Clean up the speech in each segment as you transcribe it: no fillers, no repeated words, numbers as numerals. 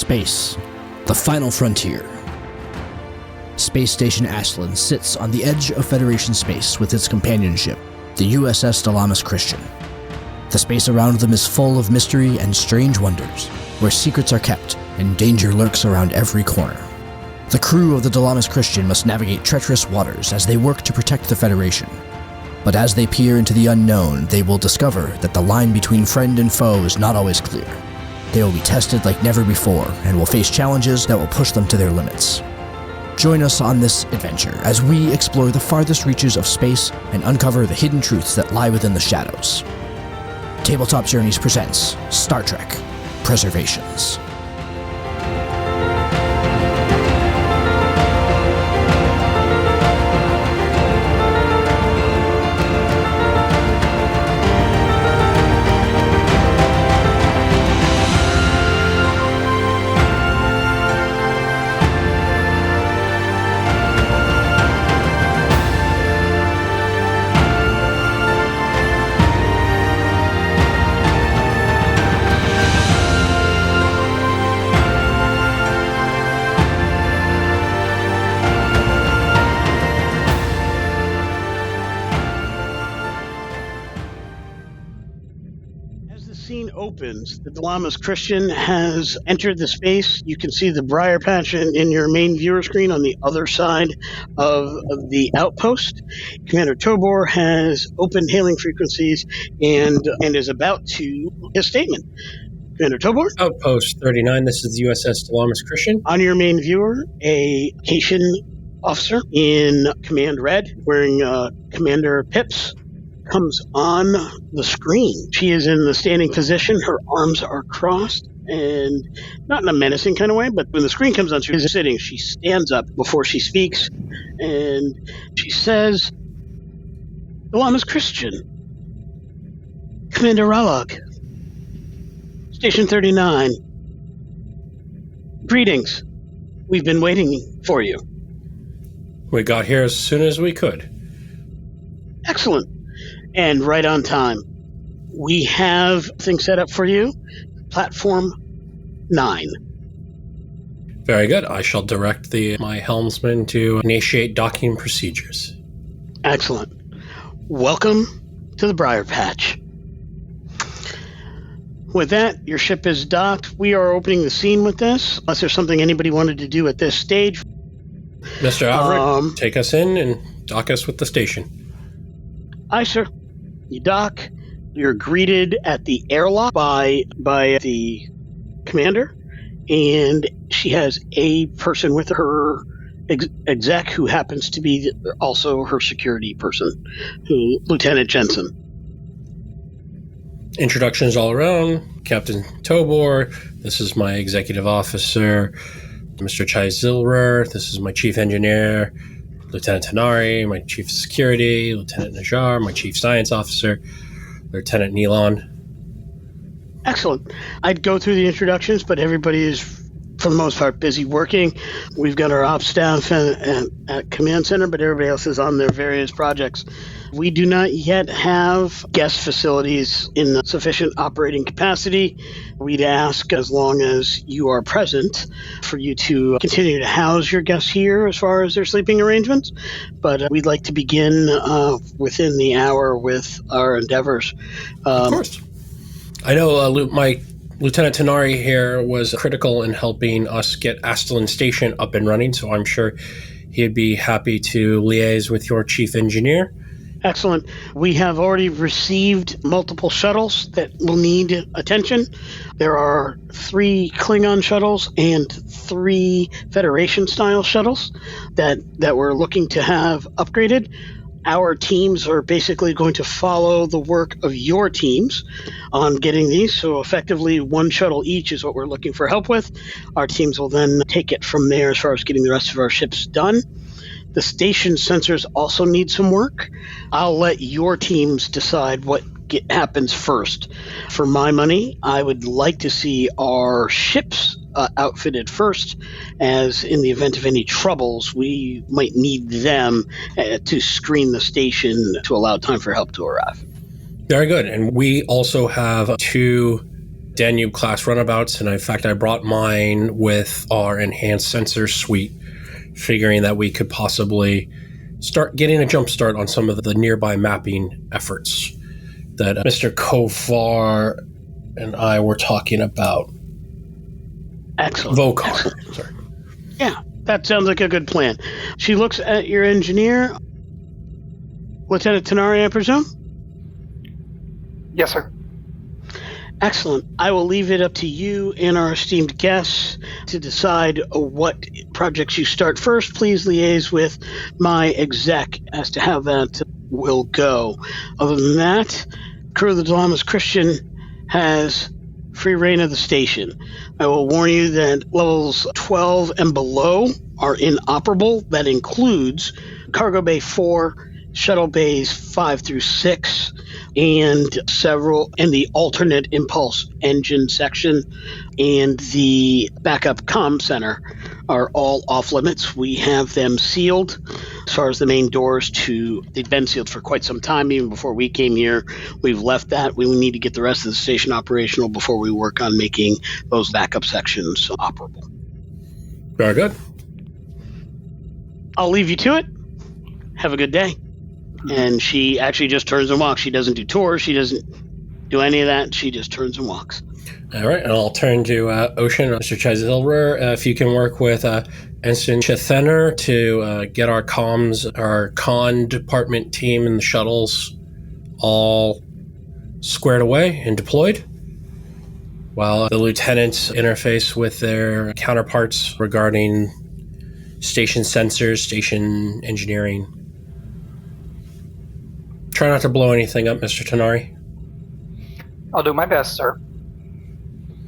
Space, the final frontier. Space Station Ashland sits on the edge of Federation space with its companion ship, the USS Dalamis Christian. The space around them is full of mystery and strange wonders, where secrets are kept and danger lurks around every corner. The crew of the Dalamis Christian must navigate treacherous waters as they work to protect the Federation. But as they peer into the unknown, they will discover that the line between friend and foe is not always clear. They will be tested like never before and will face challenges that will push them to their limits. Join us on this adventure as we explore the farthest reaches of space and uncover the hidden truths that lie within the shadows. Tabletop Journeys presents Star Trek: Preservations. Opens, the Dalamis Christian has entered the space. You can see the briar patch in your main viewer screen on the other side of the Outpost. Commander Tobor has opened hailing frequencies and is about to his statement. Commander Tobor? Outpost 39, this is the USS Dalamis Christian. On your main viewer, a Cation officer in Command Red wearing Commander Pips comes on the screen. She is in the standing position. Her arms are crossed, and not in a menacing kind of way, but when the screen comes on, she's sitting. She stands up before she speaks, and she says, Dalamis Christian, Commander Ralog, Station 39, greetings. We've been waiting for you. We got here as soon as we could. Excellent. And right on time. We have things set up for you. Platform 9. Very good. I shall direct my helmsman to initiate docking procedures. Excellent. Welcome to the Briar Patch. With that, your ship is docked. We are opening the scene with this, unless there's something anybody wanted to do at this stage. Mr. Alverick, take us in and dock us with the station. Aye, sir. You dock. You're greeted at the airlock by the commander, and she has a person with her exec who happens to be also her security person, Lieutenant Jensen. Introductions all around. Captain Tobor, this is my executive officer. Mr. Chai Zilrer, this is my chief engineer. Lieutenant Tanari, my chief of security. Lieutenant Najar, my chief science officer. Lieutenant Nealon. Excellent. I'd go through the introductions, but everybody is, for the most part, busy working. We've got our ops staff at Command Center, but everybody else is on their various projects. We do not yet have guest facilities in sufficient operating capacity. We'd ask, as long as you are present, for you to continue to house your guests here as far as their sleeping arrangements. But we'd like to begin within the hour with our endeavors. Of course. I know my Lieutenant Tanari here was critical in helping us get Ashland Station up and running, so I'm sure he'd be happy to liaise with your chief engineer. Excellent. We have already received multiple shuttles that will need attention. There are 3 Klingon shuttles and 3 Federation-style shuttles that we're looking to have upgraded. Our teams are basically going to follow the work of your teams on getting these. So effectively, 1 shuttle each is what we're looking for help with. Our teams will then take it from there as far as getting the rest of our ships done. The station sensors also need some work. I'll let your teams decide what happens first. For my money, I would like to see our ships outfitted first, as in the event of any troubles, we might need them to screen the station to allow time for help to arrive. Very good. And we also have 2 Danube-class runabouts, and in fact, I brought mine with our enhanced sensor suite, figuring that we could possibly start getting a jump start on some of the nearby mapping efforts that Mr. Kovar and I were talking about. Excellent. Vokar. Excellent. Sorry. Yeah, that sounds like a good plan. She looks at your engineer. Lieutenant Tenari, I presume? Yes, sir. Excellent. I will leave it up to you and our esteemed guests to decide what projects you start first. Please liaise with my exec as to how that will go. Other than that, crew of the Dalamas Christian has free reign of the station. I will warn you that levels 12 and below are inoperable. That includes Cargo Bay 4, Shuttle Bays 5 through 6, and several in the alternate impulse engine section and the backup comm center are all off limits. We have them sealed as far as the main doors they've been sealed for quite some time. Even before we came here, we've left that. We need to get the rest of the station operational before we work on making those backup sections operable. Very good. I'll leave you to it. Have a good day. And she actually just turns and walks. She doesn't do tours. She doesn't do any of that. She just turns and walks. All right, and I'll turn to Ocean, Mr. Chizilrer. If you can work with Ensign Chithener to get our comms, our con department team and the shuttles all squared away and deployed, while the lieutenants interface with their counterparts regarding station sensors, station engineering. Try not to blow anything up, Mr. Tenari. I'll do my best, sir.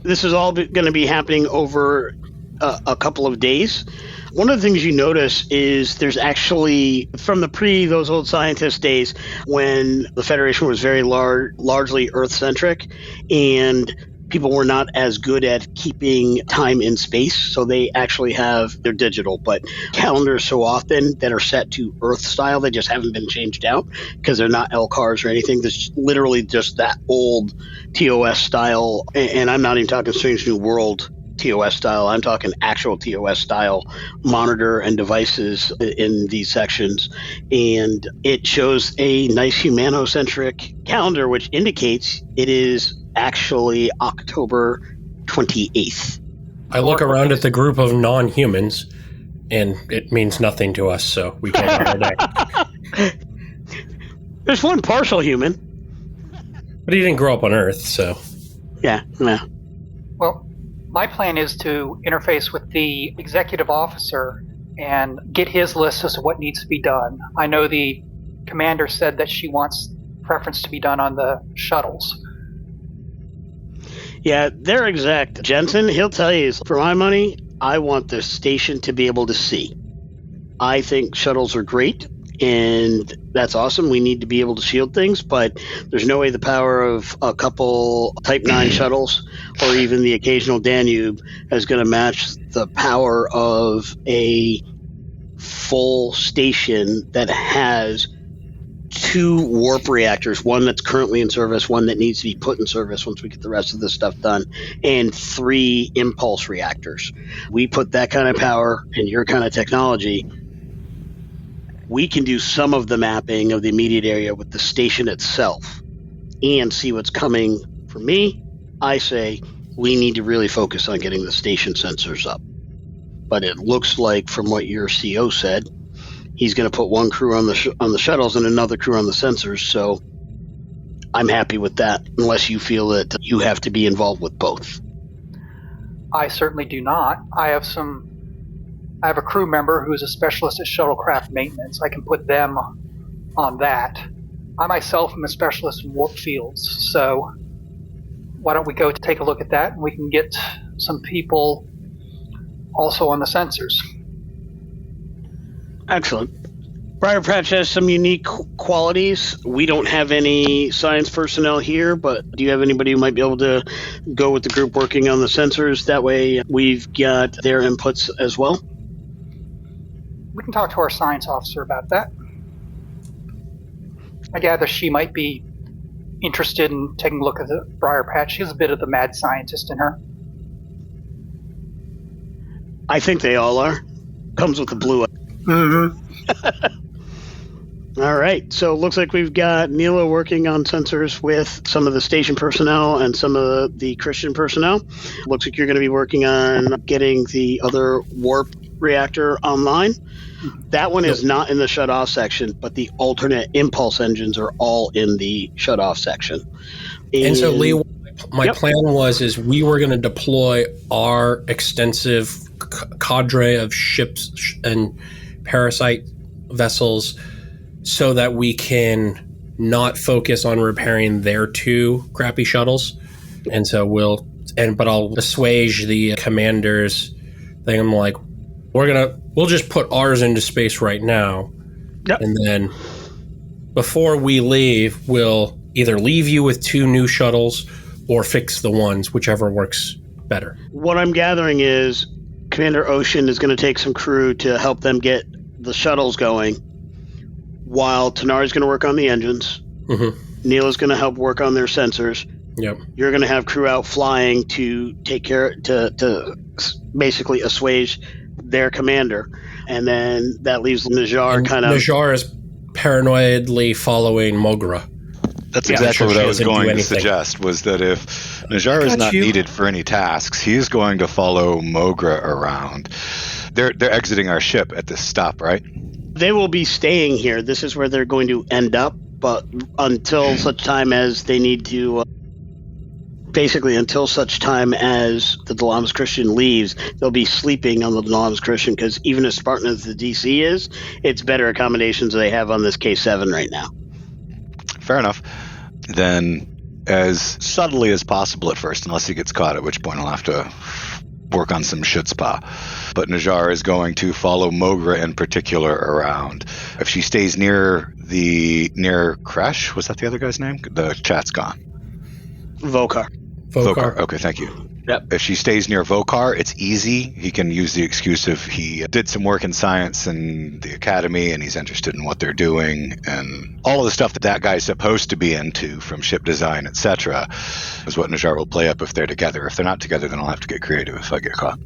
This is all going to be happening over a couple of days. One of the things you notice is there's actually, from the those old scientist days when the Federation was very largely Earth-centric and people were not as good at keeping time in space, so they actually they're digital, but calendars so often that are set to Earth style, they just haven't been changed out because they're not LCARs or anything. There's literally just that old TOS style, and I'm not even talking Strange New World TOS style. I'm talking actual TOS style monitor and devices in these sections, and it shows a nice humanocentric calendar, which indicates it is actually October 28th. I look around at the group of non-humans, and it means nothing to us, so we can't have our day. There's one partial human. But he didn't grow up on Earth, so... Yeah. Well, my plan is to interface with the executive officer and get his list as to what needs to be done. I know the commander said that she wants preference to be done on the shuttles. Yeah, their exec, Jensen, he'll tell you, for my money, I want the station to be able to see. I think shuttles are great, and that's awesome. We need to be able to shield things, but there's no way the power of a couple Type 9 shuttles or even the occasional Danube is going to match the power of a full station that has 2 warp reactors, one that's currently in service, one that needs to be put in service once we get the rest of this stuff done, and 3 impulse reactors. We put that kind of power and your kind of technology, we can do some of the mapping of the immediate area with the station itself and see what's coming. For me, I say we need to really focus on getting the station sensors up. But it looks like, from what your CO said, he's going to put one crew on the shuttles and another crew on the sensors, so I'm happy with that, unless you feel that you have to be involved with both. I certainly do not. I have a crew member who is a specialist at shuttlecraft maintenance. I can put them on that. I myself am a specialist in warp fields, so why don't we go take a look at that, and we can get some people also on the sensors. Excellent. Briarpatch has some unique qualities. We don't have any science personnel here, but do you have anybody who might be able to go with the group working on the sensors? That way we've got their inputs as well. We can talk to our science officer about that. I gather she might be interested in taking a look at the briar patch. She has a bit of the mad scientist in her. I think they all are. Comes with the blue eye. Mm-hmm. All right, so it looks like we've got Neela working on sensors with some of the station personnel and some of the Christian personnel. Looks like you're going to be working on getting the other warp reactor online. That one is not in the shut-off section, but the alternate impulse engines are all in the shut-off section. And so, Lee, my plan is we were going to deploy our extensive cadre of ships and parasite vessels so that we can not focus on repairing their two crappy shuttles. And so but I'll assuage the commander's thing. I'm like, we'll just put ours into space right now. Yep. And then before we leave, we'll either leave you with two new shuttles or fix the ones, whichever works better. What I'm gathering is Commander Ocean is going to take some crew to help them get the shuttles going, while Tanari's going to work on the engines. Mm-hmm. Neela's going to help work on their sensors. Yep. You're going to have crew out flying to take care to basically assuage their commander, and then that leaves Najjar kind of. Najjar is paranoidly following Mogra. That's exactly what I was going to suggest, was that if Najjar is not needed for any tasks, he's going to follow Mogra around. They're exiting our ship at this stop, right? They will be staying here. This is where they're going to end up, but until such time as they need to, basically until such time as the Dalamas Christian leaves, they'll be sleeping on the Dalamas Christian, because even as Spartan as the DC is, it's better accommodations they have on this K7 right now. Fair enough. Then, as subtly as possible at first, unless he gets caught, at which point I'll have to work on some chutzpah. But Najjar is going to follow Mogra in particular around. If she stays near Kresh, was that the other guy's name? The chat's gone. Vokar. Okay, thank you. Yep. If she stays near Vokar, it's easy. He can use the excuse of he did some work in science in the academy and he's interested in what they're doing, and all of the stuff that guy's supposed to be into, from ship design, etc., is what Najjar will play up if they're together. If they're not together, then I'll have to get creative if I get caught.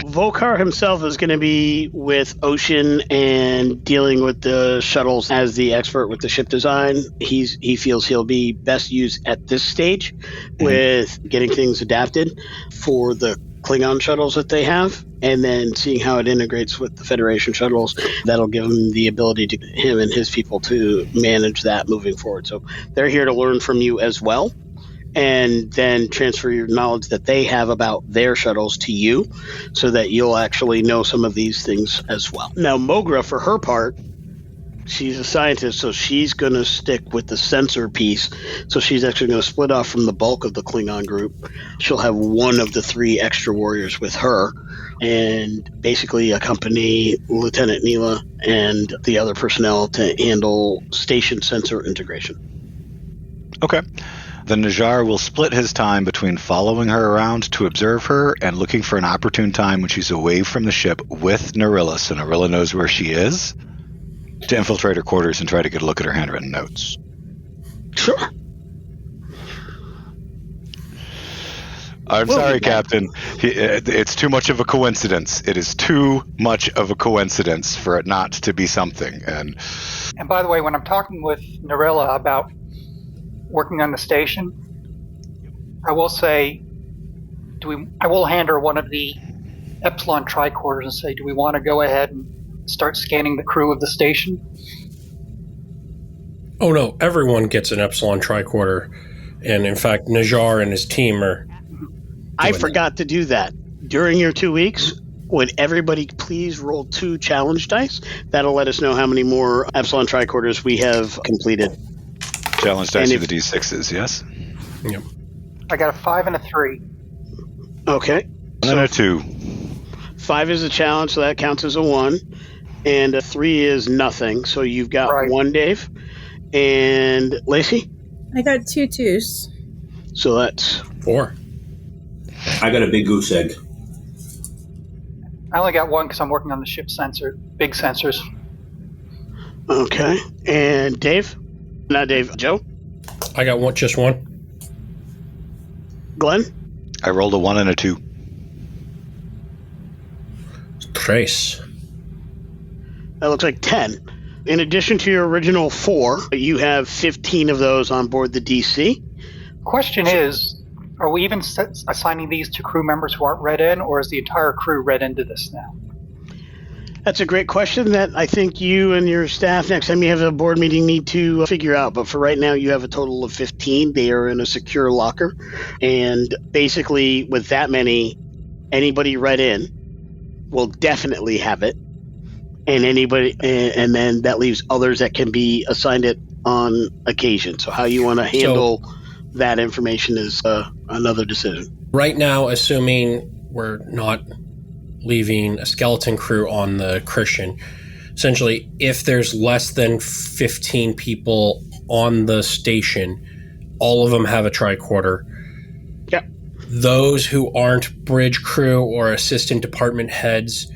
Vokar himself is going to be with Ocean and dealing with the shuttles as the expert with the ship design. He feels he'll be best used at this stage with getting things adapted for the Klingon shuttles that they have, and then seeing how it integrates with the Federation shuttles. That'll give him the ability to him and his people to manage that moving forward. So they're here to learn from you as well, and then transfer your knowledge that they have about their shuttles to you, so that you'll actually know some of these things as well. Now, Mogra, for her part, she's a scientist, so she's going to stick with the sensor piece. So she's actually going to split off from the bulk of the Klingon group. She'll have one of the three extra warriors with her, and basically accompany Lieutenant Neela and the other personnel to handle station sensor integration. Okay. Then Najjar will split his time between following her around to observe her and looking for an opportune time when she's away from the ship with Narilla, so Narilla knows where she is, to infiltrate her quarters and try to get a look at her handwritten notes. Sure. I'm sorry, Captain. It's too much of a coincidence. It is too much of a coincidence for it not to be something. And by the way, when I'm talking with Narilla about working on the station, I will say, I will hand her one of the Epsilon tricorders and say, do we want to go ahead and start scanning the crew of the station? Oh no, everyone gets an Epsilon tricorder, and in fact Najjar and his team are I forgot to do that. During your 2 weeks, would everybody please roll 2 challenge dice? That'll let us know how many more Epsilon tricorders we have completed. Challenge dice are the D6s, yes? Yep. I got a 5 and a 3. Okay. And a 2. 5 is a challenge, so that counts as a 1. And a 3 is nothing. So you've got 1, Dave. And Lacey? I got 2 2s. So that's 4. I got a big goose egg. I only got 1 because I'm working on the ship sensor, big sensors. okay. And Dave? Not Dave, Joe? I got just one. Glenn? I rolled a 1 and a 2. Trace. That looks like 10. In addition to your original 4, you have 15 of those on board the DC. Question is, are we even assigning these to crew members who aren't read in, or is the entire crew read into this now? That's a great question that I think you and your staff, next time you have a board meeting, need to figure out. But for right now, you have a total of 15. They are in a secure locker. And basically, with that many, anybody read in will definitely have it. And then that leaves others that can be assigned it on occasion. So how you want to handle that information is another decision. Right now, assuming we're not leaving a skeleton crew on the Christian, essentially, if there's less than 15 people on the station, all of them have a tricorder. Yep. Those who aren't bridge crew or assistant department heads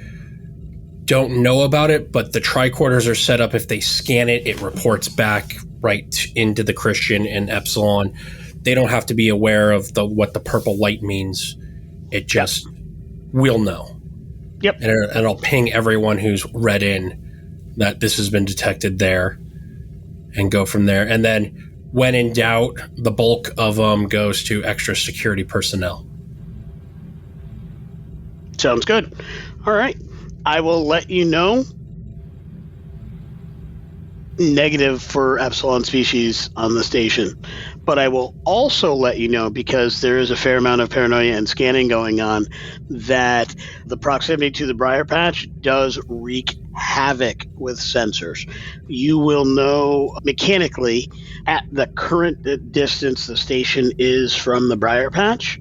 don't know about it, but the tricorders are set up. If they scan it, it reports back right into the Christian and Epsilon. They don't have to be aware of what the purple light means. It just will know. Yep. And it'll ping everyone who's read in that this has been detected there and go from there. And then when in doubt, the bulk of them goes to extra security personnel. Sounds good. All right. I will let you know. Negative for Epsilon species on the station. But I will also let you know, because there is a fair amount of paranoia and scanning going on, that the proximity to the Briar Patch does wreak havoc with sensors. You will know mechanically at the current distance the station is from the Briar Patch.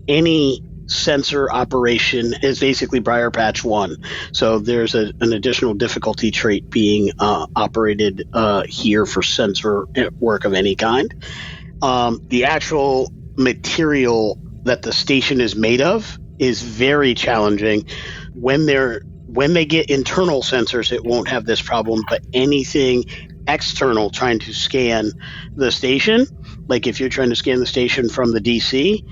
Any sensor operation is basically Briar Patch 1. So there's an additional difficulty trait being operated here for sensor work of any kind. The actual material that the station is made of is very challenging. When they get internal sensors, it won't have this problem, but anything external trying to scan the station, like if you're trying to scan the station from the DC,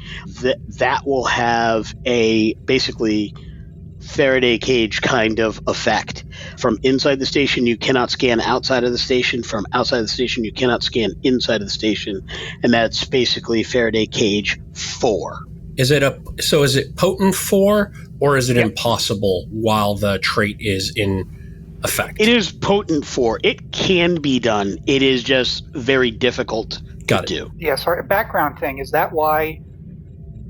that will have a basically Faraday cage kind of effect. From inside the station, you cannot scan outside of the station. From outside of the station, you cannot scan inside of the station. And that's basically Faraday cage 4. Is it potent 4, or is it impossible while the trait is in effect? It is potent 4. It can be done. It is just very difficult to do. Yeah, sorry, a background thing. Is that why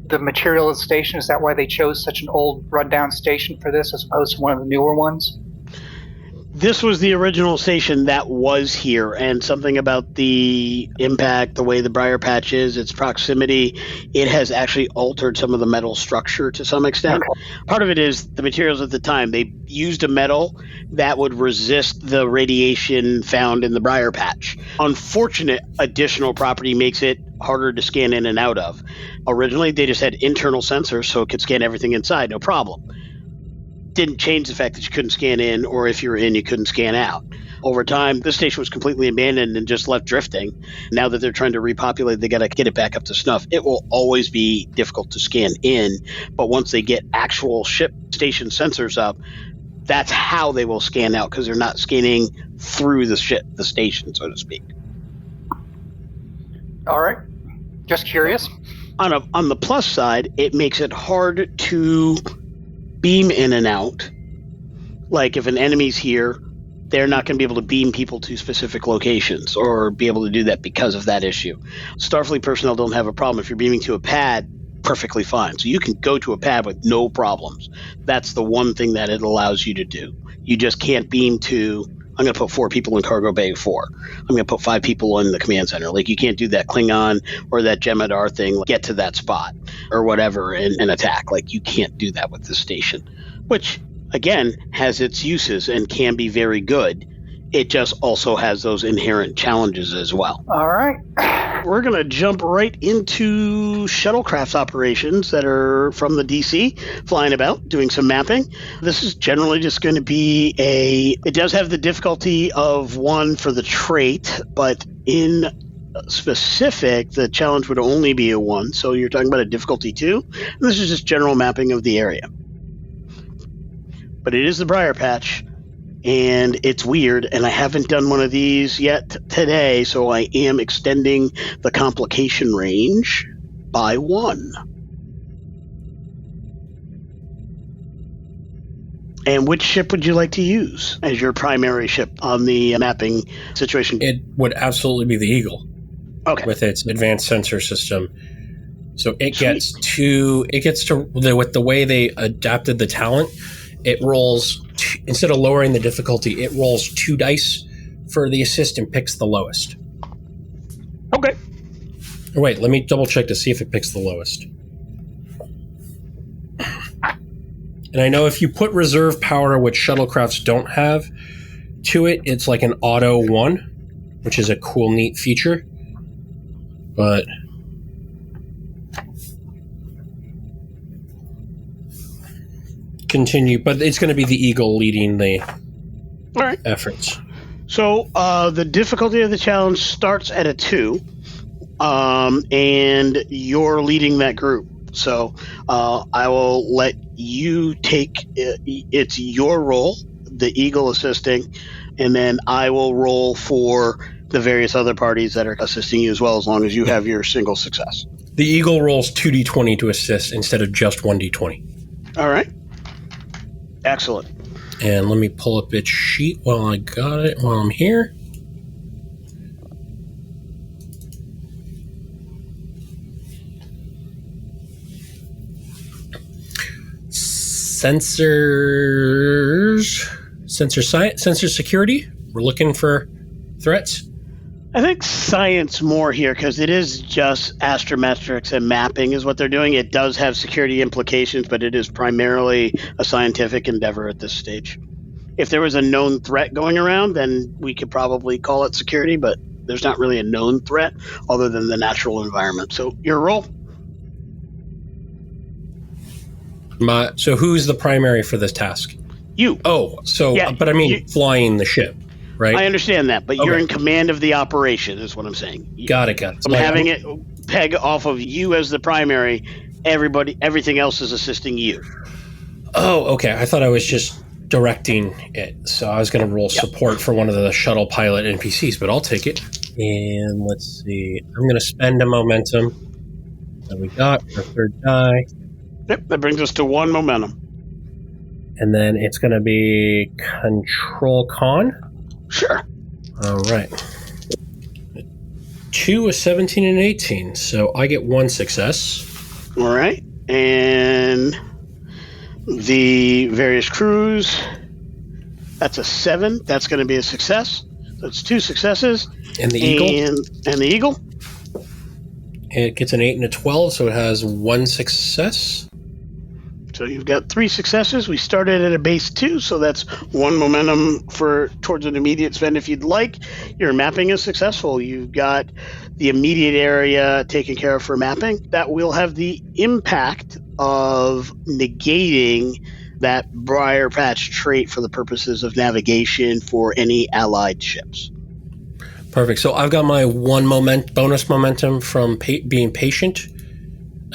the material of the station, is that why they chose such an old rundown station for this as opposed to one of the newer ones? This was the original station that was here, and something about the impact, the way the Briar Patch is, its proximity, it has actually altered some of the metal structure to some extent. Okay. Part of it is the materials at the time. They used a metal that would resist the radiation found in the Briar Patch. Unfortunate additional property makes it harder to scan in and out of. Originally, they just had internal sensors, so it could scan everything inside, no problem. Didn't change the fact that you couldn't scan in, or if you were in, you couldn't scan out. Over time, this station was completely abandoned and just left drifting. Now that they're trying to repopulate, they got to get it back up to snuff. It will always be difficult to scan in, but once they get actual ship station sensors up, that's how they will scan out, because they're not scanning through the station, so to speak. All right. Just curious. On the plus side, it makes it hard to beam in and out. Like if an enemy's here, they're not going to be able to beam people to specific locations or be able to do that because of that issue. Starfleet personnel don't have a problem. If you're beaming to a pad, perfectly fine. So you can go to a pad with no problems. That's the one thing that it allows you to do. You just can't beam to, I'm going to put 4 people in cargo bay 4. I'm going to put 5 people in the command center. Like you can't do that Klingon or that Jemadar thing, like, get to that spot or whatever and attack. Like you can't do that with the station, which again has its uses and can be very good. It just also has those inherent challenges as well. All right. We're going to jump right into shuttlecraft operations that are from the DC, flying about, doing some mapping. This is generally just going to be it does have the difficulty of 1 for the trait, but in specific, the challenge would only be a 1. So you're talking about a difficulty 2. And this is just general mapping of the area. But it is the Briar Patch, and it's weird, and I haven't done one of these yet today, so I am extending the complication range by 1. And which ship would you like to use as your primary ship on the mapping situation? It would absolutely be the Eagle. Okay. With its advanced sensor system. So it gets to with the way they adapted the talent, it rolls, instead of lowering the difficulty, it rolls 2 dice for the assist and picks the lowest. Okay. Wait, let me double check to see if it picks the lowest. And I know if you put reserve power, which shuttlecrafts don't have, to it, it's like an auto 1, which is a cool, neat feature. But continue. But it's going to be the Eagle leading the efforts. So the difficulty of the challenge starts at a 2, and you're leading that group. So I will let you take it's your role, the Eagle assisting, and then I will roll for the various other parties that are assisting you as well, as long as you have your single success. The Eagle rolls 2d20 to assist instead of just 1d20. All right. Excellent. And let me pull up its sheet while I'm here. Sensor security. We're looking for threats. I think science more here, because it is just astrometrics and mapping is what they're doing. It does have security implications, but it is primarily a scientific endeavor at this stage. If there was a known threat going around, then we could probably call it security, but there's not really a known threat other than the natural environment. So your role? So who's the primary for this task? You. Oh, so, yeah, but I mean flying the ship, right? I understand that, but you're in command of the operation is what I'm saying. Got it. I'm having it peg off of you as the primary. Everything else is assisting you. Oh, okay. I thought I was just directing it. So I was going to roll support for one of the shuttle pilot NPCs, but I'll take it. And let's see. I'm going to spend a momentum that we got for 3rd die. Yep, that brings us to 1 momentum. And then it's going to be Control Con. Sure. All right. 2, a 17, and 18. So I get 1 success. All right. And the various crews, that's a 7. That's going to be a success. So it's 2 successes. And the Eagle? And the Eagle? It gets an 8 and a 12, so it has 1 success. So you've got 3 successes. We started at a base 2, so that's 1 momentum towards an immediate spend if you'd like. Your mapping is successful. You've got the immediate area taken care of for mapping. That will have the impact of negating that Briar Patch trait for the purposes of navigation for any allied ships. Perfect. So I've got my 1 bonus momentum from being patient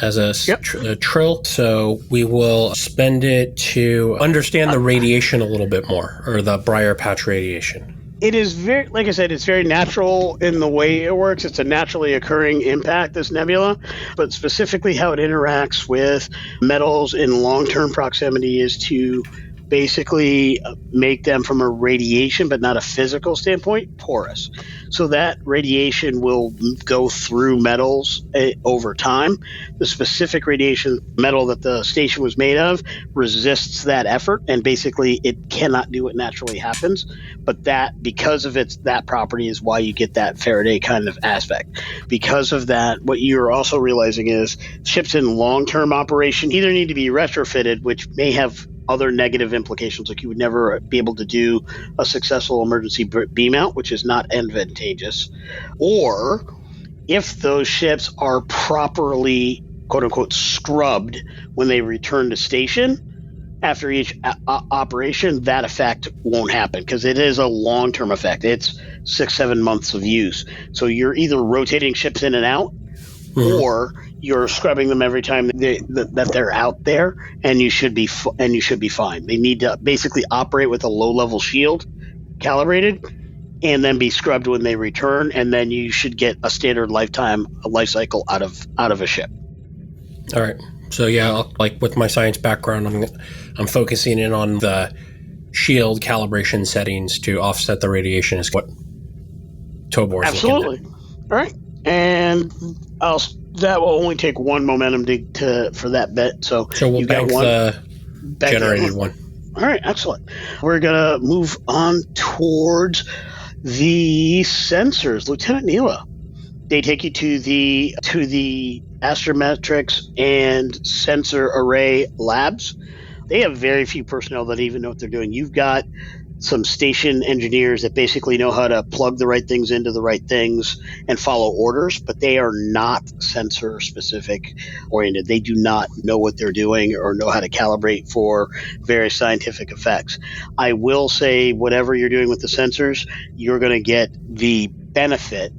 as a trill. So we will spend it to understand the radiation a little bit more, or the Briar Patch radiation. It is very, like I said, it's very natural in the way it works. It's a naturally occurring impact, this nebula, but specifically how it interacts with metals in long-term proximity is to basically make them, from a radiation but not a physical standpoint, porous. So that radiation will go through metals over time. The specific radiation metal that the station was made of resists that effort, and basically it cannot do what naturally happens. But that, because of that property, is why you get that Faraday kind of aspect. Because of that, what you're also realizing is ships in long-term operation either need to be retrofitted, which may have other negative implications, like you would never be able to do a successful emergency beam out, which is not advantageous, or if those ships are properly, quote unquote, scrubbed when they return to station, after each operation, that effect won't happen because it is a long-term effect. It's 6-7 months of use. So you're either rotating ships in and out, or you're scrubbing them every time that they're out there, and you should be fine. They need to basically operate with a low-level shield, calibrated, and then be scrubbed when they return, and then you should get a standard life cycle out of a ship. All right. So yeah, like with my science background, I'm focusing in on the shield calibration settings to offset the radiation. Is what Tobor is absolutely. looking at. All right, and that will only take one momentum for that bit. So we'll you bank got one the generated one. All right, excellent. We're gonna move on towards the sensors, Lieutenant Neela. They take you to the astrometrics and sensor array labs. They have very few personnel that even know what they're doing. You've got some station engineers that basically know how to plug the right things into the right things and follow orders, but they are not sensor specific oriented. They do not know what they're doing or know how to calibrate for various scientific effects. I will say, whatever you're doing with the sensors, you're going to get the benefit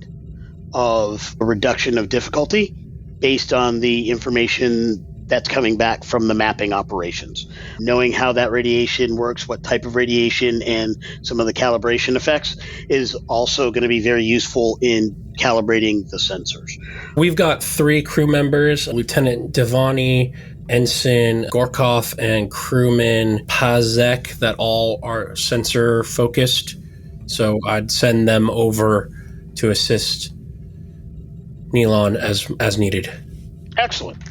of a reduction of difficulty based on the information that's coming back from the mapping operations. Knowing how that radiation works, what type of radiation, and some of the calibration effects is also going to be very useful in calibrating the sensors. We've got 3 crew members, Lieutenant Devani, Ensign Gorkov, and crewman Pazek, that all are sensor focused. So I'd send them over to assist Neelon as needed. Excellent.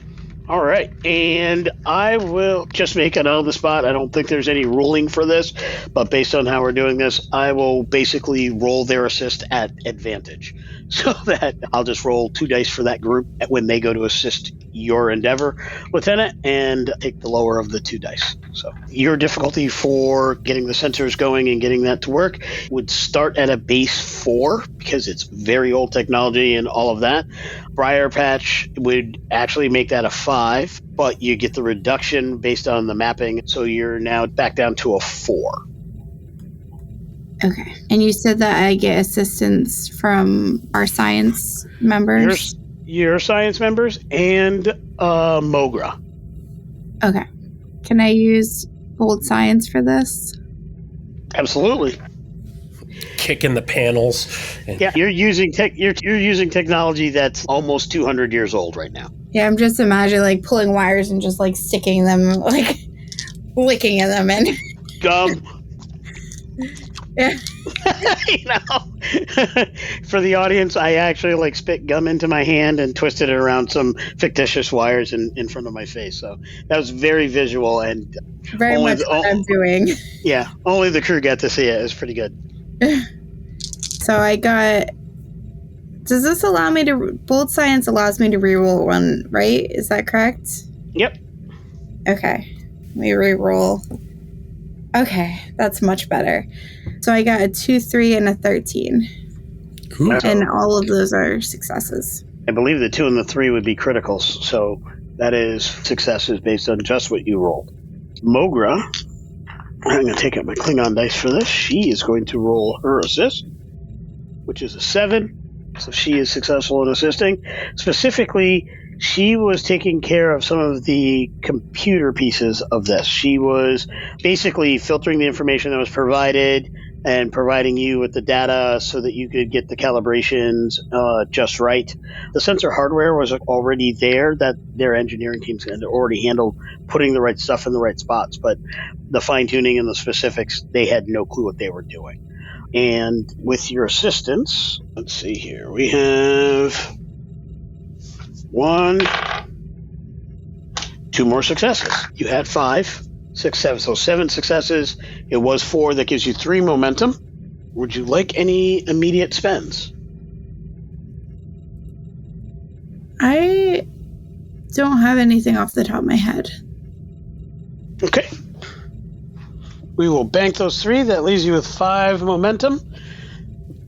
All right, and I will just make it on the spot. I don't think there's any ruling for this, but based on how we're doing this, I will basically roll their assist at advantage. So that I'll just roll 2 dice for that group when they go to assist your endeavor, Lieutenant, and take the lower of the 2 dice. So your difficulty for getting the sensors going and getting that to work would start at a base 4 because it's very old technology and all of that. Briar Patch would actually make that a 5, but you get the reduction based on the mapping, so you're now back down to a 4. Okay. And you said that I get assistance from our science members? Your science members and Mogra. Okay. Can I use bold science for this? Absolutely. Kicking the panels. Yeah, you're using technology that's almost 200 years old right now. Yeah, I'm just imagining like pulling wires and just like sticking them, like licking at them and gum. Yeah. For the audience, I actually like spit gum into my hand and twisted it around some fictitious wires in front of my face. So that was very visual and very much what I'm doing. Yeah, only the crew got to see it. It was pretty good. So I got. Does this allow me to? Bold science allows me to reroll 1, right? Is that correct? Yep. Okay. Let me reroll. Okay, that's much better. So I got a 2, 3, and a 13. Ooh. And all of those are successes. I believe the 2 and the 3 would be criticals, so that is successes based on just what you rolled. Mogra, I'm going to take out my Klingon dice for this. She is going to roll her assist, which is a 7, so she is successful in assisting. Specifically, she was taking care of some of the computer pieces of this. She was basically filtering the information that was provided and providing you with the data so that you could get the calibrations just right. The sensor hardware was already there, that their engineering teams had already handled putting the right stuff in the right spots, but the fine-tuning and the specifics, they had no clue what they were doing. And with your assistance, let's see here, we have 1, 2 more successes. You had 5, 6, 7, so 7 successes. It was 4. That gives you 3 momentum. Would you like any immediate spends? I don't have anything off the top of my head. Okay. We will bank those 3. That leaves you with 5 momentum.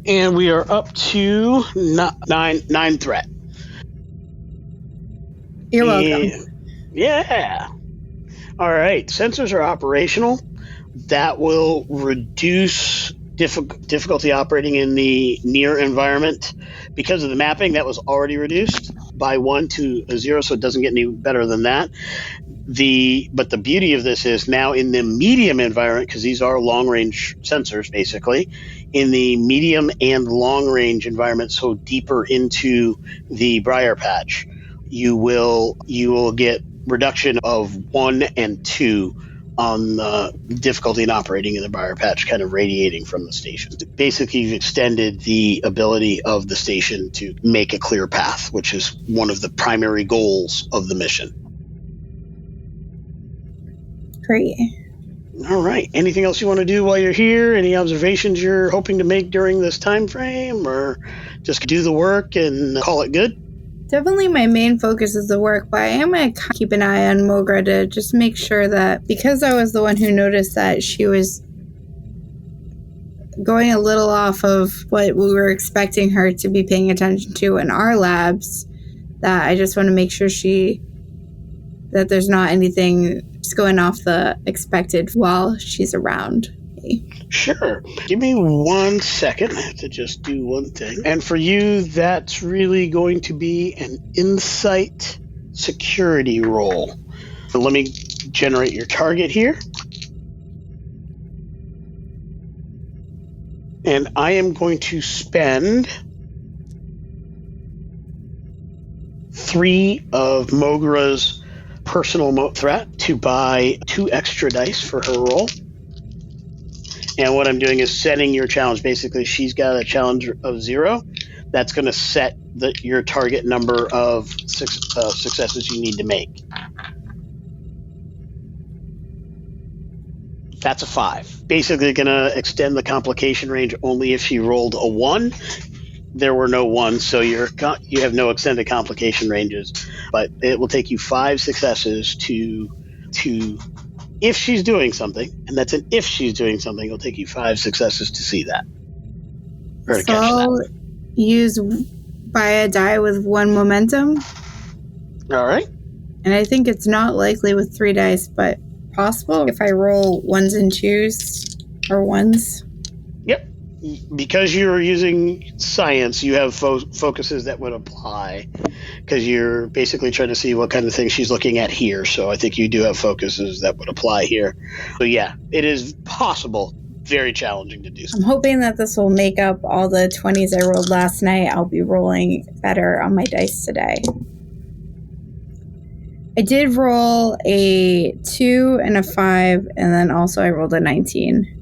And we are up to 9 threat. You're welcome. Yeah. All right, sensors are operational. That will reduce difficulty operating in the near environment. Because of the mapping, that was already reduced by 1 to 0, so it doesn't get any better than that. But the beauty of this is now in the medium environment, because these are long-range sensors, basically, in the medium and long-range environment, so deeper into the briar patch, you will get reduction of 1 and 2 on the difficulty in operating in the briar patch, kind of radiating from the station. Basically, you've extended the ability of the station to make a clear path, which is one of the primary goals of the mission. Great. All right. Anything else you want to do while you're here? Any observations you're hoping to make during this time frame, or just do the work and call it good? Definitely my main focus is the work, but I am going to keep an eye on Mogra to just make sure that, because I was the one who noticed that she was going a little off of what we were expecting her to be paying attention to in our labs, that I just want to make sure that there's not anything just going off the expected while she's around me. Sure. Give me 1 second. I have to just do one thing. And for you, that's really going to be an insight security roll. So let me generate your target here. And I am going to spend 3 of Mogra's personal threat to buy 2 extra dice for her roll. And what I'm doing is setting your challenge. Basically, she's got a challenge of 0. That's going to set your target number of successes you need to make. That's a 5. Basically going to extend the complication range only if she rolled a 1. There were no 1s, so you have no extended complication ranges. But it will take you 5 successes to if she's doing something, and that's an if she's doing something, it'll take you 5 successes to see that. Or to catch I'll that. use buy a die with 1 momentum. All right. And I think it's not likely with 3 dice, but possible if I roll 1s and 2s or 1s. Yep. Because you're using science, you have focuses that would apply, because you're basically trying to see what kind of thing she's looking at here. So I think you do have focuses that would apply here. So yeah, it is possible. Very challenging to do. I'm hoping that this will make up all the 20s I rolled last night. I'll be rolling better on my dice today. I did roll a 2 and a 5, and then also I rolled a 19.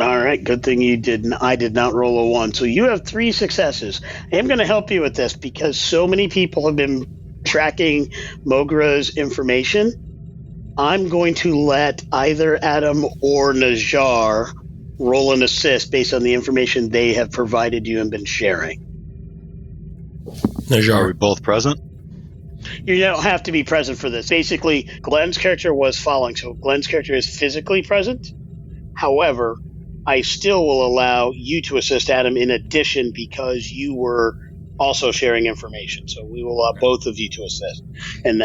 All right, good thing you didn't. I did not roll a 1. So you have 3 successes. I am going to help you with this because so many people have been tracking Mogra's information. I'm going to let either Adam or Najjar roll an assist based on the information they have provided you and been sharing. Najjar. Are we both present? You don't have to be present for this. Basically, Glenn's character was following, so Glenn's character is physically present. However, I still will allow you to assist Adam in addition because you were also sharing information. So we will allow both of you to assist in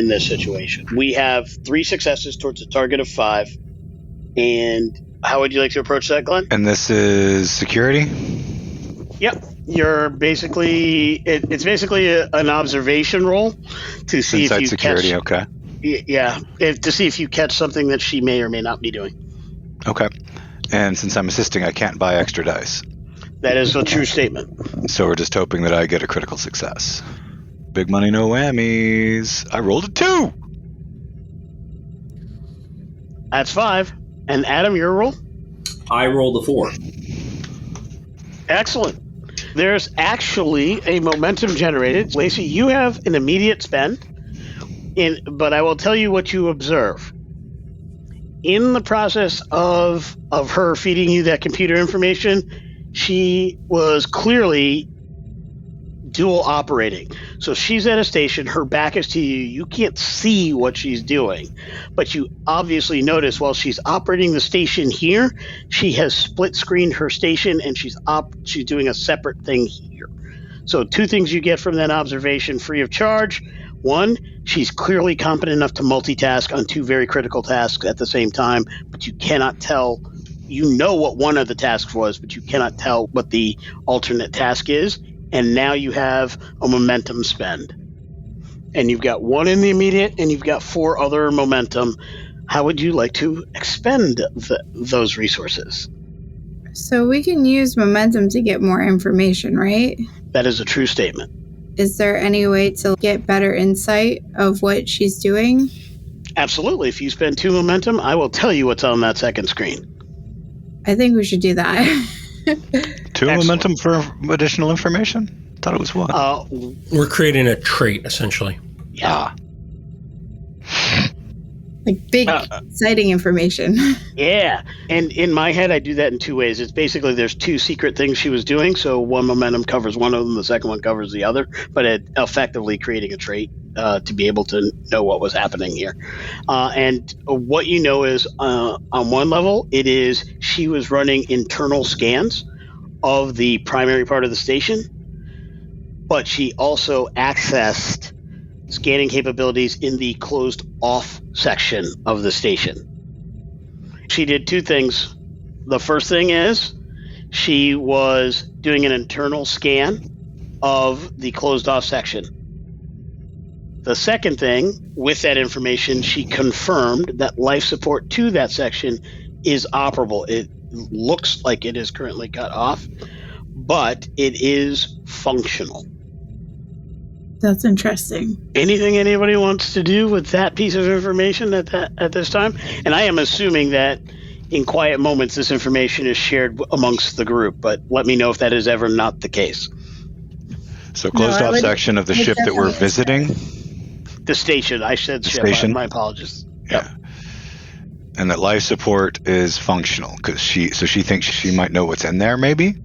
this situation. We have 3 successes towards a target of 5. And how would you like to approach that, Glenn? And this is security? Yep. You're basically, it's basically an observation roll to see Inside if you security, catch. okay. Yeah, to see if you catch something that she may or may not be doing. Okay. And since I'm assisting, I can't buy extra dice. That is a true statement. So we're just hoping that I get a critical success. Big money, no whammies. I rolled a 2! That's 5. And Adam, your roll? I rolled a 4. Excellent. There's actually a momentum generated. Lacey, you have an immediate spend, but I will tell you what you observe. In the process of her feeding you that computer information, she was clearly dual operating. So she's at a station, her back is to you, you can't see what she's doing, but you obviously notice while she's operating the station here, she has split screened her station and she's doing a separate thing here. So 2 things you get from that observation free of charge. One, she's clearly competent enough to multitask on two very critical tasks at the same time, but you cannot tell. You know what one of the tasks was, but you cannot tell what the alternate task is. And now you have a momentum spend. And you've got one in the immediate, and you've got 4 other momentum. How would you like to expend those resources? So we can use momentum to get more information, right? That is a true statement. Is there any way to get better insight of what she's doing? Absolutely. If you spend 2 momentum, I will tell you what's on that second screen. I think we should do that. 2 Excellent. momentum for additional information? Thought it was 1. We're creating a trait, essentially. Yeah. Like big, exciting information. Yeah. And in my head, I do that in 2 ways. It's basically there's 2 secret things she was doing. So one momentum covers one of them. The second one covers the other. But it effectively creating a trait to be able to know what was happening here. And what you know is on one level, it is she was running internal scans of the primary part of the station. But she also accessed scanning capabilities in the closed off section of the station. She did 2 things. The first thing is she was doing an internal scan of the closed off section. The second thing, with that information, she confirmed that life support to that section is operable. It looks like it is currently cut off, but it is functional. That's interesting. Anything anybody wants to do with that piece of information at this time? And I am assuming that in quiet moments this information is shared amongst the group, but let me know if that is ever not the case. So closed off section of the ship that we're visiting? The station. I said the ship. Station? My apologies. Yeah. And that life support is functional, because she thinks she might know what's in there, maybe?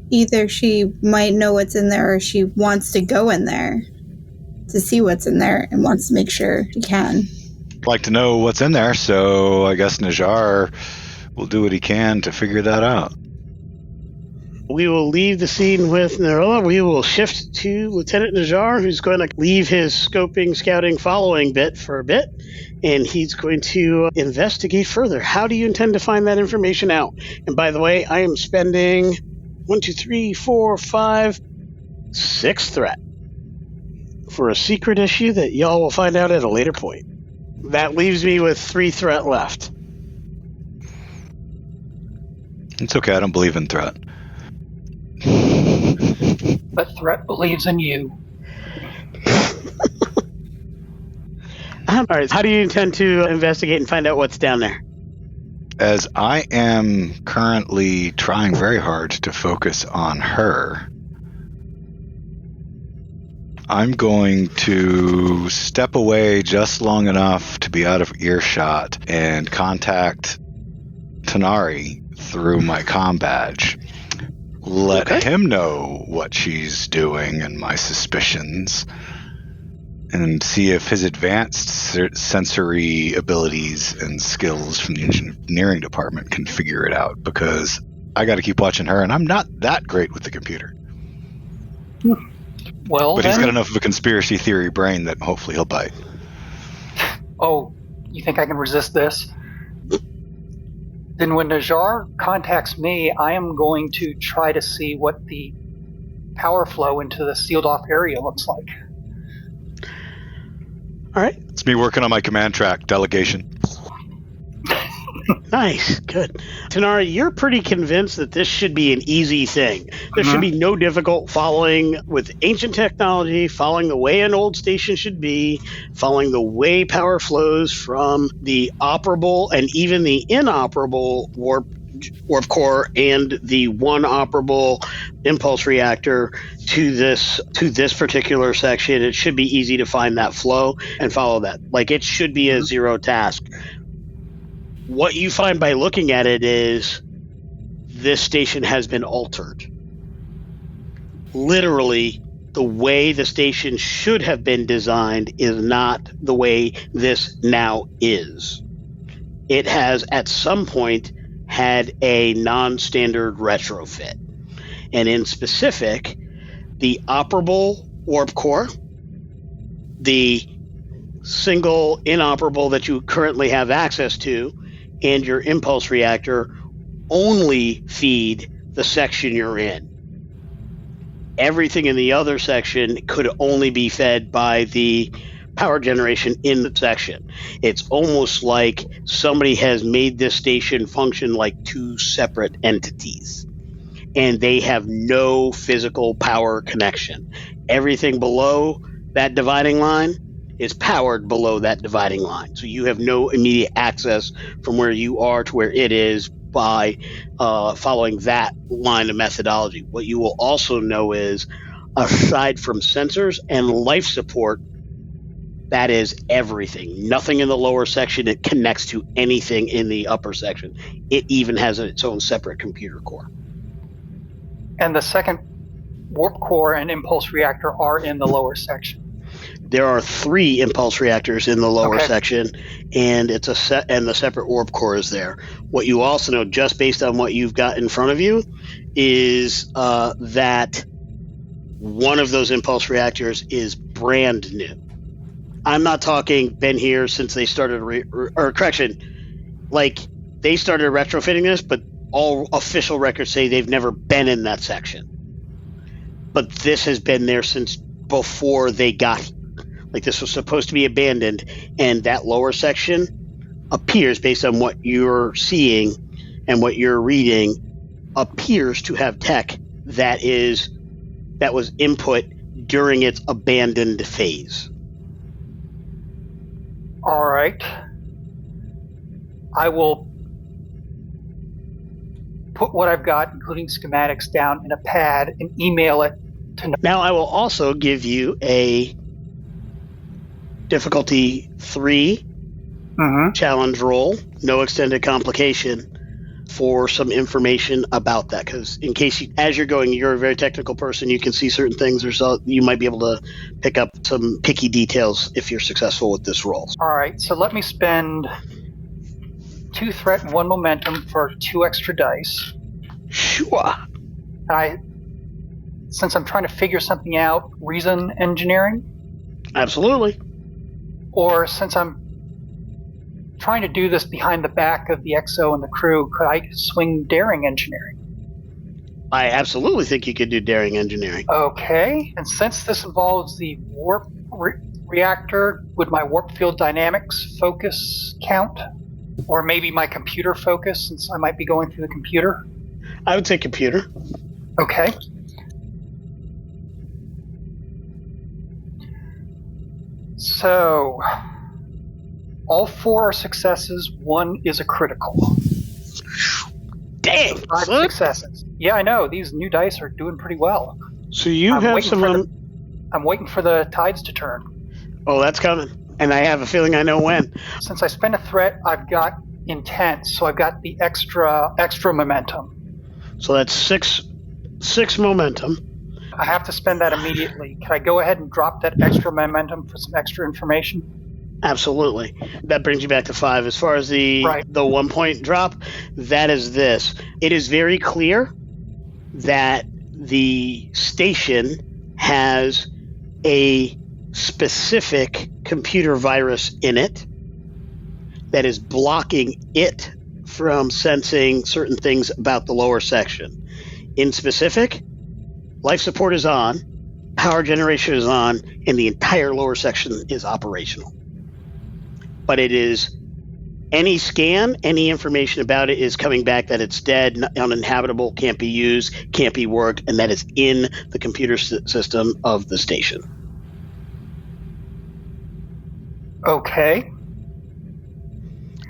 Either she might know what's in there or she wants to go in there to see what's in there and wants to make sure she can. I'd like to know what's in there, so I guess Najjar will do what he can to figure that out. We will leave the scene with Narilla. We will shift to Lieutenant Najjar, who's going to leave his scoping, scouting, following bit for a bit, and he's going to investigate further. How do you intend to find that information out? And by the way, I am spending 1, 2, 3, 4, 5, 6 threat for a secret issue that y'all will find out at a later point. That leaves me with 3 threat left. It's okay, I don't believe in threat. But threat believes in you. All right, how do you intend to investigate and find out what's down there? As I am currently trying very hard to focus on her, I'm going to step away just long enough to be out of earshot and contact Tanari through my comm badge. Let him know what she's doing and my suspicions, and see if his advanced sensory abilities and skills from the engineering department can figure it out, because I got to keep watching her, and I'm not that great with the computer. Well, but he's got enough of a conspiracy theory brain that hopefully he'll bite. Oh, you think I can resist this? Then when Najjar contacts me, I am going to try to see what the power flow into the sealed off area looks like. All right. It's me working on my command track delegation. Nice. Good. Tanari, you're pretty convinced that this should be an easy thing. There should be no difficult following with ancient technology, following the way an old station should be, following the way power flows from the operable and even the inoperable warp core and the one operable impulse reactor to this particular section. It should be easy to find that flow and follow that. Like, it should be a zero task. What you find by looking at it is this station has been altered. Literally, the way the station should have been designed is not the way this now is. It has, at some point, had a non-standard retrofit. And in specific, the operable warp core the single inoperable that you currently have access to and your impulse reactor only feed the section you're in. Everything in the other section could only be fed by the power generation in the section. It's almost like somebody has made this station function like two separate entities, and they have no physical power connection. Everything below that dividing line is powered below that dividing line. So you have no immediate access from where you are to where it is by following that line of methodology. What you will also know is, aside from sensors and life support, that is everything. Nothing in the lower section that connects to anything in the upper section. It even has its own separate computer core. And the second warp core and impulse reactor are in the lower section. There are 3 impulse reactors in the lower section, and it's and the separate warp core is there. What you also know, just based on what you've got in front of you, is that one of those impulse reactors is brand new. I'm not talking been here since they started, they started retrofitting this, but all official records say they've never been in that section. But this has been there since before they got here. Like, this was supposed to be abandoned, and that lower section appears, based on what you're seeing and what you're reading, appears to have tech that was input during its abandoned phase. All right. I will put what I've got, including schematics, down in a pad and email it to... Now, I will also give you a difficulty 3 challenge roll, no extended complication, for some information about that. Because in case as you're going, you're a very technical person, you can see certain things, or so you might be able to pick up some picky details if you're successful with this roll. All right, so let me spend 2 threat and 1 momentum for 2 extra dice. Sure. Since I'm trying to figure something out, reason engineering? Absolutely. Or since I'm trying to do this behind the back of the XO and the crew, could I swing daring engineering? I absolutely think you could do daring engineering. Okay, and since this involves the warp reactor, would my warp field dynamics focus count? Or maybe my computer focus, since I might be going through the computer? I would say computer. Okay. So, all 4 are successes, 1 is a critical. Dang! 5 successes. Yeah, I know. These new dice are doing pretty well. So you have some... I'm waiting for the tides to turn. Oh, that's coming. And I have a feeling I know when. Since I spent a threat, I've got intent, so I've got the extra momentum. So that's six momentum. I have to spend that immediately. Can I go ahead and drop that extra momentum for some extra information? Absolutely. That brings you back to 5. As far as the 1 point drop, that is this. It is very clear that the station has a specific computer virus in it that is blocking it from sensing certain things about the lower section. In specific, life support is on, power generation is on, and the entire lower section is operational. But it is any scan, any information about it is coming back that it's dead, uninhabitable, can't be used, can't be worked, and that is in the computer system of the station. Okay.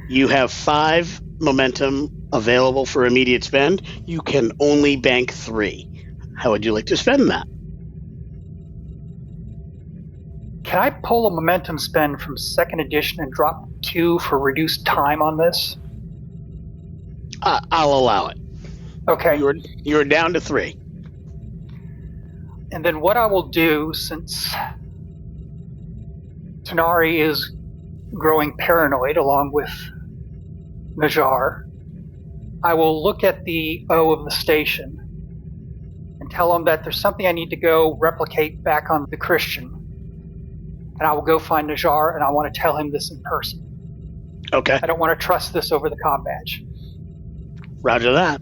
You have 5 momentum available for immediate spend. You can only bank 3. How would you like to spend that? Can I pull a momentum spend from 2nd edition and drop 2 for reduced time on this? I'll allow it. Okay. You're down to 3. And then what I will do, since Tanari is growing paranoid along with Najar, I will look at the O of the station and tell him that there's something I need to go replicate back on the Christian. and I will go find Najar, and I want to tell him this in person. Okay. I don't want to trust this over the comm badge. Roger that.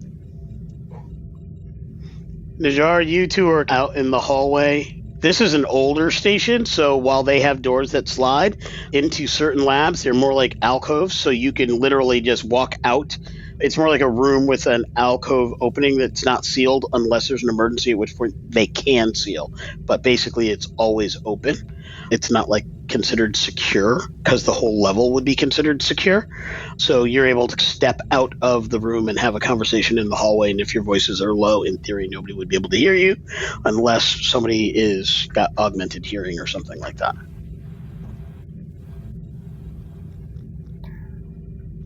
Najar, you two are out in the hallway. This is an older station, so while they have doors that slide into certain labs, they're more like alcoves, so you can literally just walk out. It's more like a room with an alcove opening that's not sealed unless there's an emergency, at which point they can seal. But basically, it's always open. It's not like considered secure because the whole level would be considered secure. So you're able to step out of the room and have a conversation in the hallway. And if your voices are low, in theory, nobody would be able to hear you unless somebody is got augmented hearing or something like that.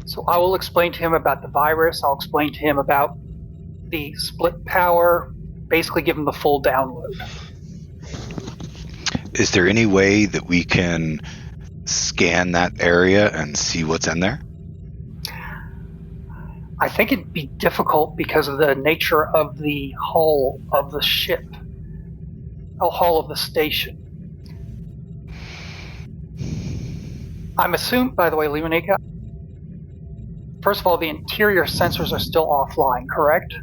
So I will explain to him about the virus. I'll explain to him about the split power, basically give him the full download. Is there any way that we can scan that area and see what's in there? I think it'd be difficult because of the nature of the hull of the ship, the hull of the station. I'm assuming, by the way, Leonika, first of all, the interior sensors are still offline, correct?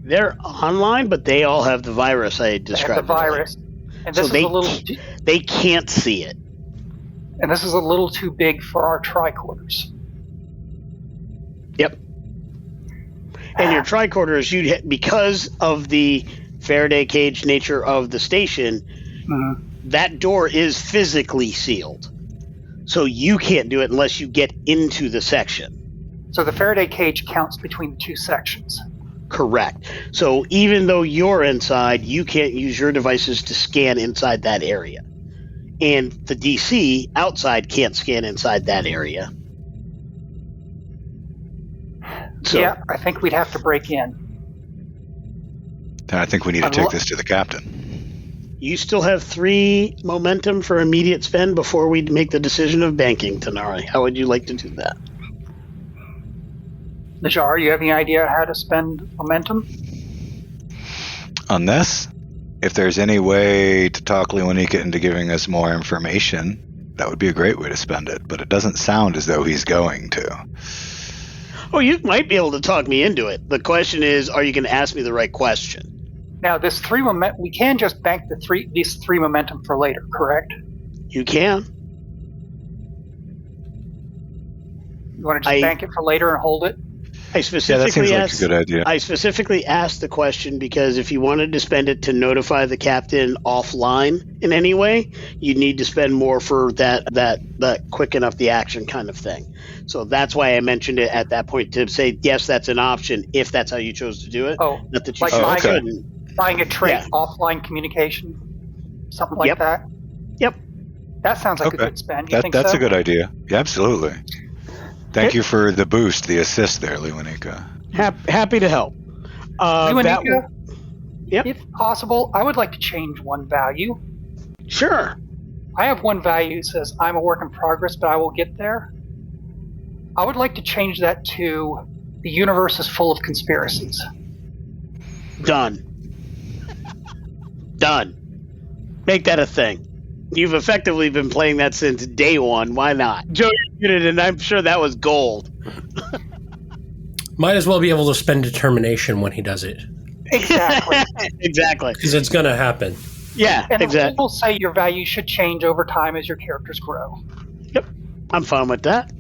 They're online, but they all have the virus I described. The virus. And this so is a little they can't see it. And this is a little too big for our tricorders. Yep. And your tricorders, because of the Faraday cage nature of the station, that door is physically sealed. So you can't do it unless you get into the section. So the Faraday cage counts between the two sections. Correct. So even though you're inside, you can't use your devices to scan inside that area. And the DC outside can't scan inside that area. So, yeah, I think we'd have to break in. Then I think we need to take this to the captain. You still have 3 momentum for immediate spend before we make the decision of banking, Tanari. How would you like to do that? Najar, you have any idea how to spend momentum? On this, if there's any way to talk Leonika into giving us more information, that would be a great way to spend it. But it doesn't sound as though he's going to. Oh, you might be able to talk me into it. The question is, are you going to ask me the right question? Now, this 3 momentum, we can just bank these 3 momentum for later, correct? You can. You want to just bank it for later and hold it? That seems like a good idea. I specifically asked the question because if you wanted to spend it to notify the captain offline in any way, you'd need to spend more for that quicken up the action kind of thing. So that's why I mentioned it at that point to say, yes, that's an option if that's how you chose to do it. Oh, not that you like buying a trait, offline communication, something like that? Yep. That sounds like a good spend. You think that's so? a good idea. Yeah, absolutely. Thank you for the boost, the assist there, Leonika. Happy to help. Leonika, if possible, I would like to change one value. Sure. I have one value that says I'm a work in progress, but I will get there. I would like to change that to the universe is full of conspiracies. Done. Make that a thing. You've effectively been playing that since day one. Why not? Joe did it, and I'm sure that was gold. Might as well be able to spend determination when he does it. Exactly. Exactly. Because it's going to happen. Yeah, and exactly. People say your value should change over time as your characters grow. Yep. I'm fine with that.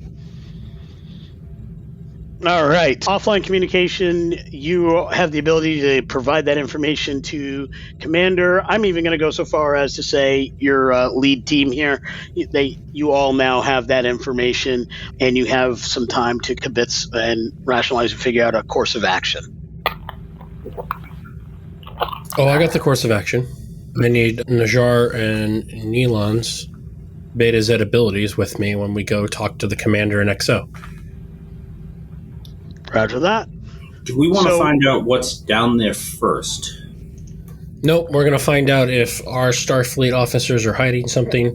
All right. Offline communication, you have the ability to provide that information to Commander. I'm even going to go so far as to say your lead team here, you all now have that information, and you have some time to kibitz and rationalize and figure out a course of action. Oh, I got the course of action. I need Najar and Neelan's Beta Z abilities with me when we go talk to the Commander in XO. Roger that. Do we want to find out what's down there first? Nope, we're going to find out if our Starfleet officers are hiding something,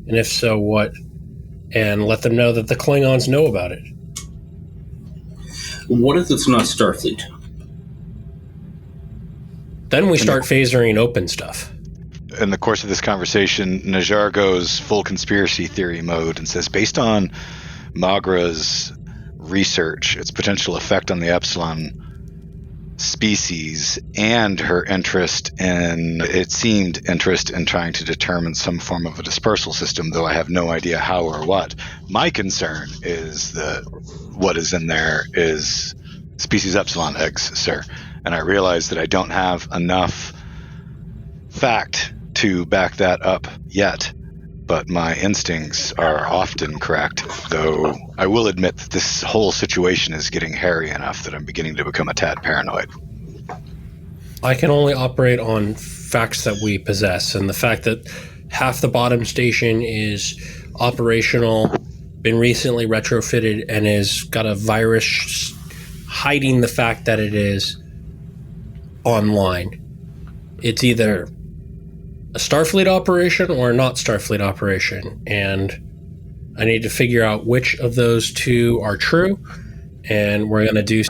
and if so, what, and let them know that the Klingons know about it. What if it's not Starfleet? Then we start phasering open stuff. in the course of this conversation, Najjar goes full conspiracy theory mode and says, based on Mogra's research, its potential effect on the Epsilon species, and her interest in trying to determine some form of a dispersal system, though I have no idea how or what. My concern is that what is in there is species Epsilon eggs, sir. And I realize that I don't have enough fact to back that up yet, but my instincts are often correct, though I will admit that this whole situation is getting hairy enough that I'm beginning to become a tad paranoid. I can only operate on facts that we possess, and the fact that half the bottom station is operational, been recently retrofitted, and has got a virus hiding the fact that it is online. It's either a Starfleet operation or a not Starfleet operation, and I need to figure out which of those two are true, and we're going to do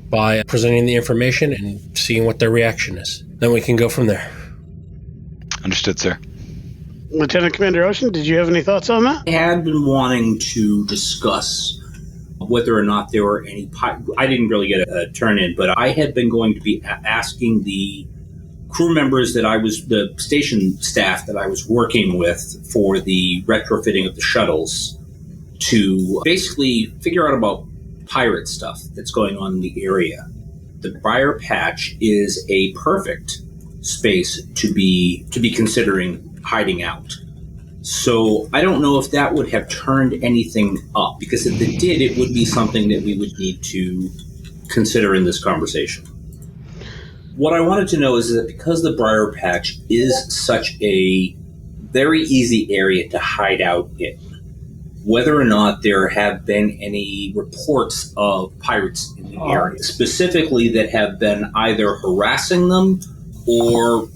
by presenting the information and seeing what their reaction is. Then we can go from there. Understood, sir. Lieutenant Commander Ocean, did you have any thoughts on that? I had been wanting to discuss whether or not there were any... I didn't really get a turn in, but I had been going to be asking the crew members the station staff that I was working with for the retrofitting of the shuttles to basically figure out about pirate stuff that's going on in the area. The Briar Patch is a perfect space to be considering hiding out. So I don't know if that would have turned anything up, because if it did, it would be something that we would need to consider in this conversation. What I wanted to know is that because the Briar Patch is such a very easy area to hide out in, whether or not there have been any reports of pirates in the area, specifically that have been either harassing them or,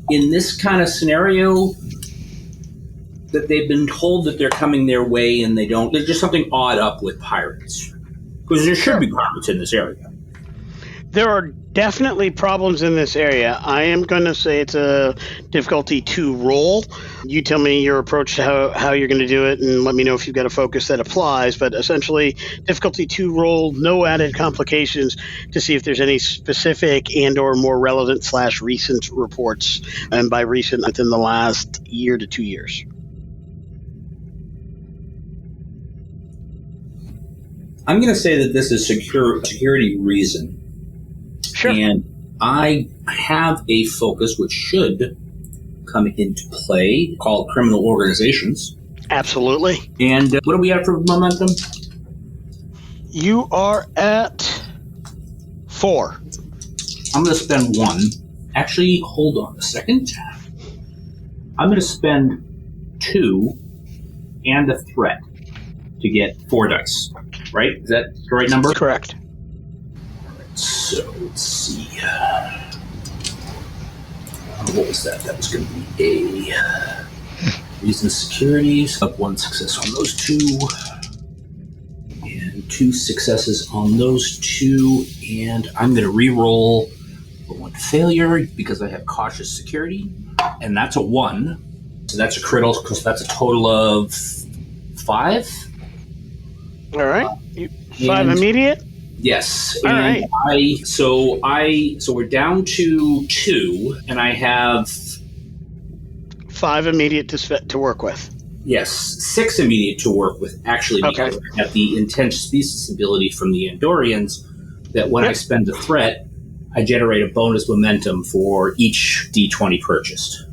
in this kind of scenario, that they've been told that they're coming their way and they don't. There's just something odd up with pirates. Because there should be pirates in this area. There are definitely problems in this area. I am going to say it's a difficulty 2 roll. You tell me your approach to how you're going to do it, and let me know if you've got a focus that applies. But essentially, difficulty 2 roll, no added complications, to see if there's any specific and or more relevant / recent reports, and by recent, within the last year to 2 years. I'm going to say that this is security reason. Sure. And I have a focus which should come into play called criminal organizations. Absolutely. And what do we have for momentum? You are at 4. I'm going to spend 1. Actually, hold on a second. I'm going to spend 2 and a threat to get 4 dice. Right? Is that the right number? Correct. So, let's see. What was that? That was going to be a reason securities. Up 1 success on those 2. And 2 successes on those 2. And I'm going to re-roll for 1 failure because I have cautious security. And that's a 1. So that's a critical, because that's a total of 5. All right. 5 immediate? Yes. All and right. So we're down to 2, and I have 5 immediate to work with. Yes, 6 immediate to work with. Actually, because I have the intense species ability from the Andorians that when I spend a threat, I generate a bonus momentum for each D20 purchased.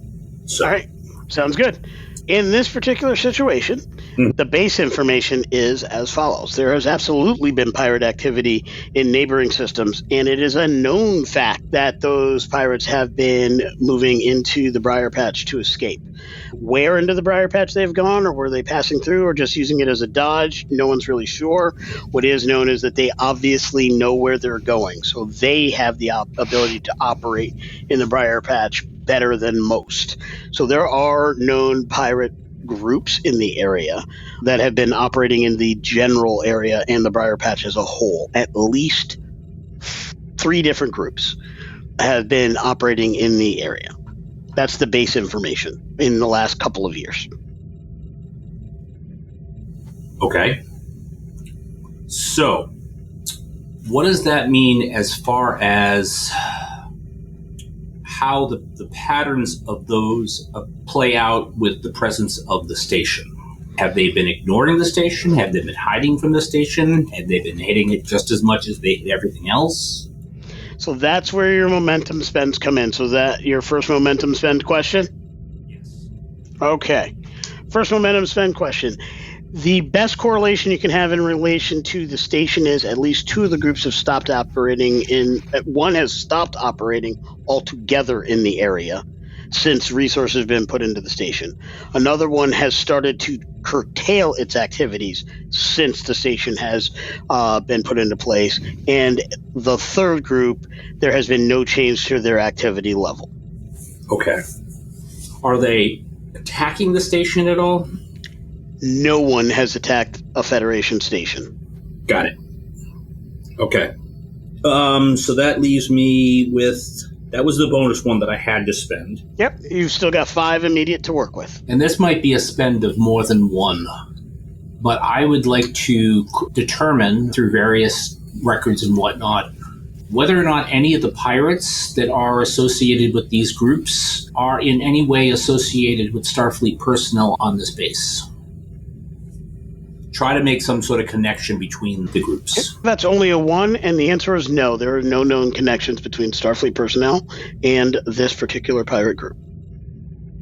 So. All right. Sounds good. In this particular situation, the base information is as follows. There has absolutely been pirate activity in neighboring systems, and it is a known fact that those pirates have been moving into the Briar Patch to escape. Where into the Briar Patch they've gone, or were they passing through, or just using it as a dodge, no one's really sure. What is known is that they obviously know where they're going, so they have the ability to operate in the Briar Patch better than most. So there are known pirate groups in the area that have been operating in the general area and the Briar Patch as a whole. At least 3 different groups have been operating in the area. That's the base information in the last couple of years. Okay. So, what does that mean as far as how the patterns of those play out with the presence of the station? Have they been ignoring the station? Have they been hiding from the station? Have they been hitting it just as much as they hit everything else? So that's where your momentum spends come in. So that your first momentum spend question? Yes. Okay. First momentum spend question. The best correlation you can have in relation to the station is at least two of the groups have stopped operating one has stopped operating altogether in the area since resources have been put into the station. Another one has started to curtail its activities since the station has been put into place. And the third group, there has been no change to their activity level. Okay. Are they attacking the station at all? No one has attacked a Federation station. Got it. Okay. So that leaves me with... That was the bonus one that I had to spend. Yep, you've still got 5 immediate to work with. And this might be a spend of more than one. But I would like to determine, through various records and whatnot, whether or not any of the pirates that are associated with these groups are in any way associated with Starfleet personnel on this base. Try to make some sort of connection between the groups. That's only a 1, and the answer is no. There are no known connections between Starfleet personnel and this particular pirate group.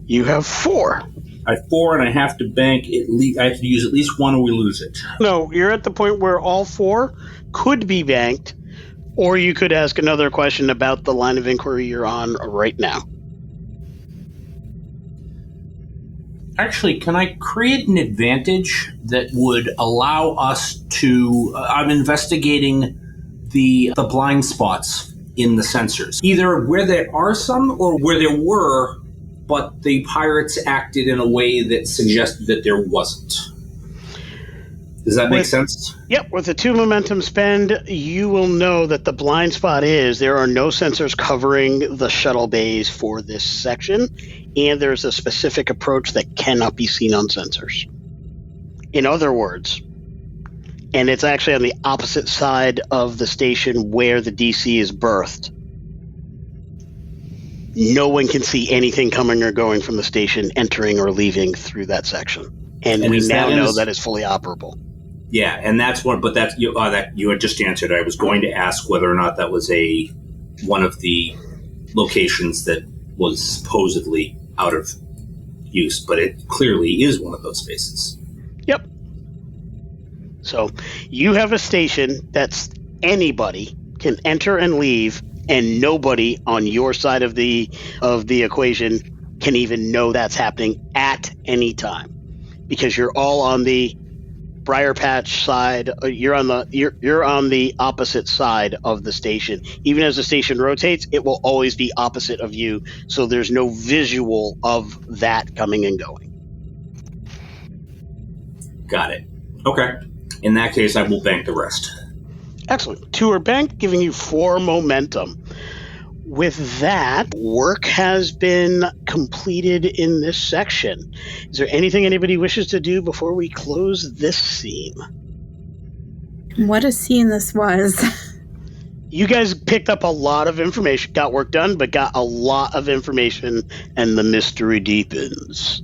You have 4. I have 4, and I have to bank at least. I have to use at least one, or we lose it. No, you're at the point where all 4 could be banked, or you could ask another question about the line of inquiry you're on right now. Actually, can I create an advantage that would allow us to... I'm investigating the blind spots in the sensors. Either where there are some or where there were, but the pirates acted in a way that suggested that there wasn't. Does that make sense? Yep, with the 2 momentum spend, you will know that the blind spot is there are no sensors covering the shuttle bays for this section, and there's a specific approach that cannot be seen on sensors. In other words, and it's actually on the opposite side of the station where the DC is berthed, no one can see anything coming or going from the station, entering or leaving through that section. And we now know that it's fully operable. Yeah, and that's one. But that you had just answered. I was going to ask whether or not that was one of the locations that was supposedly out of use, but it clearly is one of those spaces. Yep. So you have a station that's anybody can enter and leave, and nobody on your side of the equation can even know that's happening at any time, because you're all on the Briar Patch side. You're on the opposite side of the station. Even as the station rotates, it will always be opposite of you, so there's no visual of that coming and going. Got it. Okay. In that case, I will bank the rest. Excellent. 2 are banked, giving you 4 momentum. With that, work has been completed in this section. Is there anything anybody wishes to do before we close this scene? What a scene this was. You guys picked up a lot of information, got work done, but got a lot of information, and the mystery deepens.